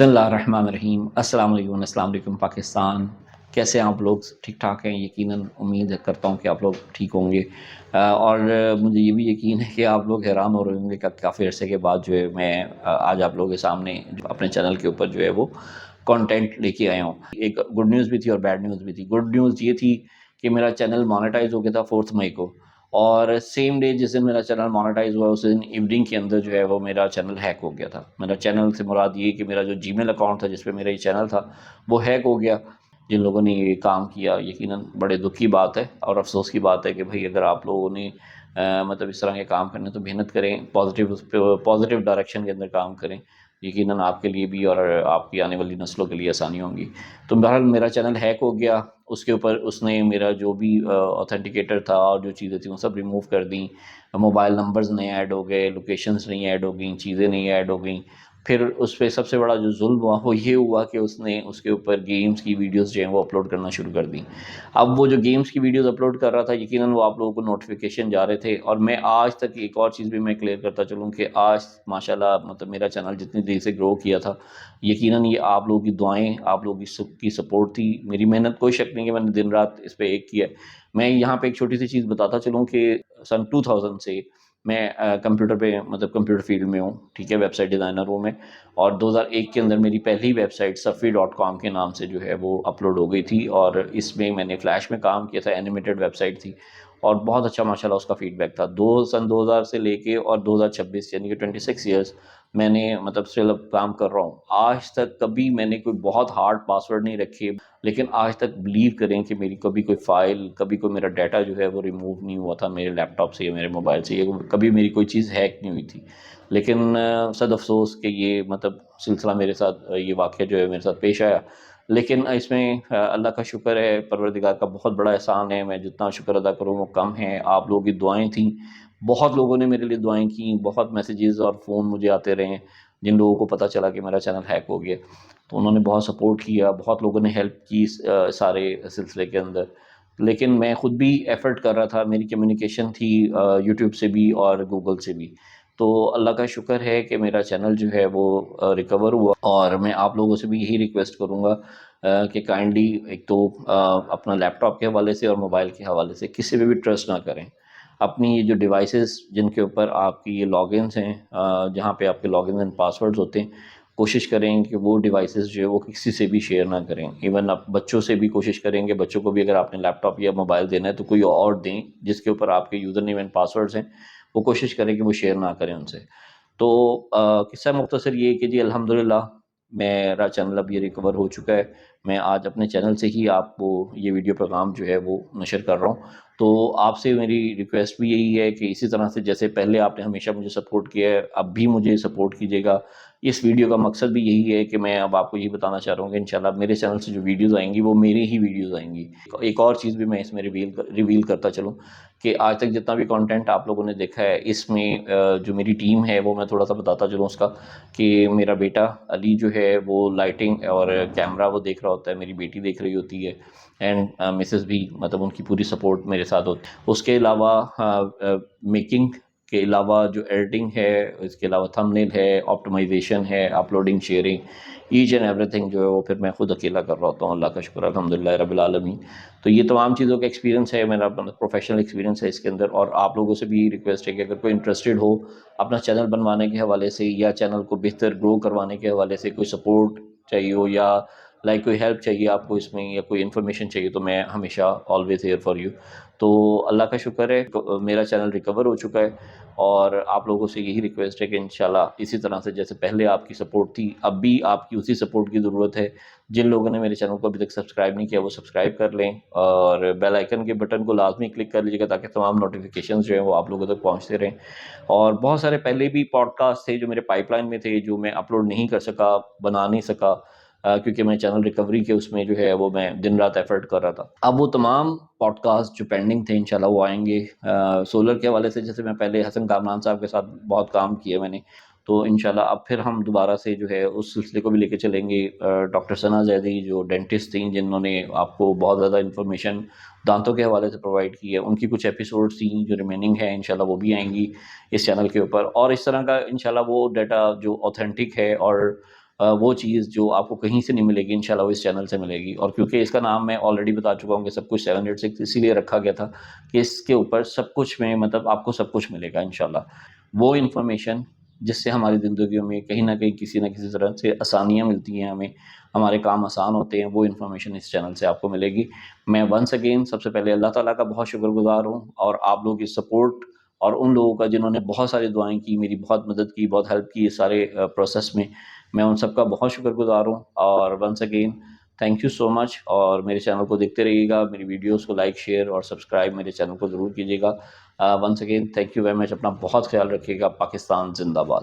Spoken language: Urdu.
بسم اللہ الرحمن الرحیم۔ السلام علیکم پاکستان، کیسے ہیں آپ لوگ؟ ٹھیک ٹھاک ہیں؟ یقیناً امید کرتا ہوں کہ آپ لوگ ٹھیک ہوں گے، اور مجھے یہ بھی یقین ہے کہ آپ لوگ حیران ہو رہے ہوں گے کہ کافی عرصے کے بعد جو ہے میں آج آپ لوگوں کے سامنے جو اپنے چینل کے اوپر جو ہے وہ کانٹینٹ لے کے آیا ہوں۔ ایک گڈ نیوز بھی تھی اور بیڈ نیوز بھی تھی۔ گڈ نیوز یہ تھی کہ میرا چینل مانیٹائز ہو گیا تھا 4 مئی کو، اور سیم ڈے جس دن میرا چینل مانیٹائز ہوا اس دن ایوننگ کے اندر جو ہے وہ میرا چینل ہیک ہو گیا تھا۔ میرا چینل سے مراد یہ کہ میرا جو جی میل اکاؤنٹ تھا جس پہ میرا یہ چینل تھا وہ ہیک ہو گیا۔ جن لوگوں نے یہ کام کیا یقیناً بڑے دکھ کی بات ہے اور افسوس کی بات ہے کہ بھئی اگر آپ لوگوں نے مطلب اس طرح کے کام کرنے تو محنت کریں، پازیٹیو ڈائریکشن کے اندر کام کریں، یقیناً آپ کے لیے بھی اور آپ کی آنے والی نسلوں کے لیے آسانی ہوں گی۔ تو بہرحال میرا چینل ہیک ہو گیا، اس کے اوپر اس نے میرا جو بھی اوتھینٹیکیٹر تھا اور جو چیزیں تھیں وہ سب ریموو کر دیں، موبائل نمبرز نہیں ایڈ ہو گئے، لوکیشنز نہیں ایڈ ہو گئیں، چیزیں نہیں ایڈ ہو گئیں۔ پھر اس پہ سب سے بڑا جو ظلم ہوا وہ یہ ہوا کہ اس نے اس کے اوپر گیمز کی ویڈیوز جو ہیں وہ اپلوڈ کرنا شروع کر دیں۔ اب وہ جو گیمز کی ویڈیوز اپلوڈ کر رہا تھا یقیناً وہ آپ لوگوں کو نوٹیفیکیشن جا رہے تھے، اور میں آج تک ایک اور چیز بھی میں کلیئر کرتا چلوں کہ آج ماشاءاللہ مطلب میرا چینل جتنی دیر سے گرو کیا تھا یقیناً یہ آپ لوگوں کی دعائیں، آپ لوگوں کی سپورٹ تھی۔ میری محنت کوئی شک نہیں کہ میں نے دن رات اس پہ ایک کیا ہے۔ میں یہاں پہ ایک چھوٹی سی چیز بتاتا چلوں کہ سن 2000 سے میں کمپیوٹر پہ مطلب کمپیوٹر فیلڈ میں ہوں، ٹھیک ہے، ویب سائٹ ڈیزائنر ہوں میں، اور 2001 کے اندر میری پہلی ویب سائٹ صفی.com کے نام سے جو ہے وہ اپلوڈ ہو گئی تھی، اور اس میں میں نے فلیش میں کام کیا تھا، اینیمیٹڈ ویب سائٹ تھی، اور بہت اچھا ماشاءاللہ اس کا فیڈ بیک تھا۔ سن 2000 سے لے کے اور 2026 یعنی کہ 26 ایئرس میں نے مطلب اسٹل اب کام کر رہا ہوں۔ آج تک کبھی میں نے کوئی بہت ہارڈ پاسورڈ نہیں رکھے، لیکن آج تک بلیو کریں کہ میری کبھی کوئی فائل، کبھی کوئی میرا ڈیٹا جو ہے وہ ریموو نہیں ہوا تھا میرے لیپ ٹاپ سے یا میرے موبائل سے، کبھی میری کوئی چیز ہیک نہیں ہوئی تھی۔ لیکن صد افسوس کہ یہ مطلب سلسلہ میرے ساتھ، یہ واقعہ جو ہے میرے ساتھ پیش آیا، لیکن اس میں اللہ کا شکر ہے، پروردگار کا بہت بڑا احسان ہے، میں جتنا شکر ادا کروں وہ کم ہے۔ آپ لوگوں کی دعائیں تھیں، بہت لوگوں نے میرے لیے دعائیں کیں، بہت میسیجز اور فون مجھے آتے رہے ہیں۔ جن لوگوں کو پتہ چلا کہ میرا چینل ہیک ہو گیا تو انہوں نے بہت سپورٹ کیا، بہت لوگوں نے ہیلپ کی سارے سلسلے کے اندر، لیکن میں خود بھی ایفرٹ کر رہا تھا، میری کمیونیکیشن تھی یوٹیوب سے بھی اور گوگل سے بھی۔ تو اللہ کا شکر ہے کہ میرا چینل جو ہے وہ ریکور ہوا، اور میں آپ لوگوں سے بھی یہی ریکویسٹ کروں گا کہ کائنڈلی ایک تو اپنا لیپ ٹاپ کے حوالے سے اور موبائل کے حوالے سے کسی پہ بھی ٹرسٹ نہ کریں۔ اپنی یہ جو ڈیوائسز جن کے اوپر آپ کی یہ لاگ انس ہیں، جہاں پہ آپ کے لاگ انس اینڈ پاسورڈز ہوتے ہیں، کوشش کریں کہ وہ ڈیوائسز جو ہے وہ کسی سے بھی شیئر نہ کریں۔ ایون آپ بچوں سے بھی کوشش کریں کہ بچوں کو بھی اگر آپ نے لیپ ٹاپ یا موبائل دینا ہے تو کوئی اور دیں جس کے اوپر آپ کے یوزر نیم اینڈ پاسورڈز ہیں، وہ کوشش کریں کہ وہ شیئر نہ کریں ان سے۔ تو قصہ مختصر یہ کہ جی الحمدللہ میرا چینل اب یہ ریکور ہو چکا ہے۔ میں آج اپنے چینل سے ہی آپ کو یہ ویڈیو پیغام جو ہے وہ نشر کر رہا ہوں۔ تو آپ سے میری ریکویسٹ بھی یہی ہے کہ اسی طرح سے جیسے پہلے آپ نے ہمیشہ مجھے سپورٹ کیا ہے، اب بھی مجھے سپورٹ کیجیے گا۔ اس ویڈیو کا مقصد بھی یہی ہے کہ میں اب آپ کو یہ بتانا چاہ رہا ہوں کہ انشاءاللہ میرے چینل سے جو ویڈیوز آئیں گی وہ میری ہی ویڈیوز آئیں گی۔ ایک اور چیز بھی میں اس میں ریویل کرتا چلوں کہ آج تک جتنا بھی کانٹینٹ آپ لوگوں نے دیکھا ہے اس میں جو میری ٹیم ہے وہ میں تھوڑا سا بتاتا چلوں اس کا، کہ میرا بیٹا علی جو ہے وہ لائٹنگ اور کیمرہ وہ دیکھ رہا ہوتا ہے، میری بیٹی دیکھ رہی ہوتی ہے، اینڈ مسز بھی مطلب ان کی پوری سپورٹ میرے ساتھ ہوتی ہے۔ اس کے علاوہ میکنگ کے علاوہ جو ایڈیٹنگ ہے، اس کے علاوہ تھمبنیل ہے، آپٹمائزیشن ہے، uploading, sharing, each and every thing جو ہے وہ پھر میں خود اکیلا کر رہا ہوتا ہوں، اللہ کا شکر الحمدللہ رب العالمین۔ تو یہ تمام چیزوں کا ایکسپیرینس ہے، میرا پروفیشنل ایکسپیرینس ہے اس کے اندر، اور آپ لوگوں سے بھی ریکویسٹ ہے کہ اگر کوئی انٹرسٹڈ ہو اپنا چینل بنوانے کے حوالے سے یا چینل کو بہتر گرو کروانے کے حوالے سے، کوئی سپورٹ چاہیے ہو یا کوئی ہیلپ چاہیے آپ کو اس میں، یا کوئی انفارمیشن چاہیے، تو میں ہمیشہ آلویز ہیئر فار یو۔ تو اللہ کا شکر ہے میرا چینل ریکور ہو چکا ہے، اور آپ لوگوں سے یہی ریکویسٹ ہے کہ انشاءاللہ اسی طرح سے جیسے پہلے آپ کی سپورٹ تھی اب بھی آپ کی اسی سپورٹ کی ضرورت ہے۔ جن لوگوں نے میرے چینل کو ابھی تک سبسکرائب نہیں کیا وہ سبسکرائب کر لیں، اور بیل آئیکن کے بٹن کو لازمی کلک کر لیجیے گا تاکہ تمام نوٹیفیکیشنز جو ہیں وہ آپ لوگوں تک پہنچتے رہیں۔ اور بہت سارے پہلے بھی پوڈ کاسٹ تھے جو میرے پائپ لائن میں تھے، جو میں اپلوڈ نہیں کر سکا، بنا نہیں سکا، کیونکہ میں چینل ریکوری کے اس میں جو ہے وہ میں دن رات ایفرٹ کر رہا تھا۔ اب وہ تمام پوڈ کاسٹ جو پینڈنگ تھے انشاءاللہ وہ آئیں گے۔ سولر کے حوالے سے جیسے میں پہلے حسن کامران صاحب کے ساتھ بہت کام کیا میں نے، تو انشاءاللہ اب پھر ہم دوبارہ سے جو ہے اس سلسلے کو بھی لے کے چلیں گے۔ ڈاکٹر ثنا زیدی جو ڈینٹسٹ تھیں، جنہوں نے آپ کو بہت زیادہ انفارمیشن دانتوں کے حوالے سے پرووائڈ کی ہے، ان کی کچھ ایپیسوڈز تھیں جو ریمیننگ ہیں، انشاءاللہ وہ بھی آئیں گی اس چینل کے اوپر، اور اس طرح کا انشاءاللہ وہ ڈیٹا جو اوتھینٹک ہے اور وہ چیز جو آپ کو کہیں سے نہیں ملے گی انشاءاللہ وہ اس چینل سے ملے گی. اور کیونکہ اس کا نام میں آلریڈی بتا چکا ہوں کہ سب کچھ 786 اسی لیے رکھا گیا تھا کہ اس کے اوپر سب کچھ میں مطلب آپ کو سب کچھ ملے گا انشاءاللہ. وہ انفارمیشن جس سے ہماری زندگیوں میں کہیں نہ کہیں کسی نہ کسی طرح سے آسانیاں ملتی ہیں ہمیں, ہمارے کام آسان ہوتے ہیں, وہ انفارمیشن اس چینل سے آپ کو ملے گی. میں ونس اگین سب سے پہلے اللہ تعالیٰ کا بہت شکر گزار ہوں, اور آپ لوگوں کی سپورٹ اور ان لوگوں کا جنہوں نے بہت ساری دعائیں کی, میری بہت مدد کی, بہت ہیلپ کی اس سارے پروسیس میں ان سب کا بہت شکر گزار ہوں. اور once again thank you so much. اور میرے چینل کو دیکھتے رہیے گا, میری ویڈیوز کو لائک شیئر اور سبسکرائب میرے چینل کو ضرور کیجیے گا. Once again thank you very much. اپنا بہت خیال رکھیے گا. پاکستان زندہ باد.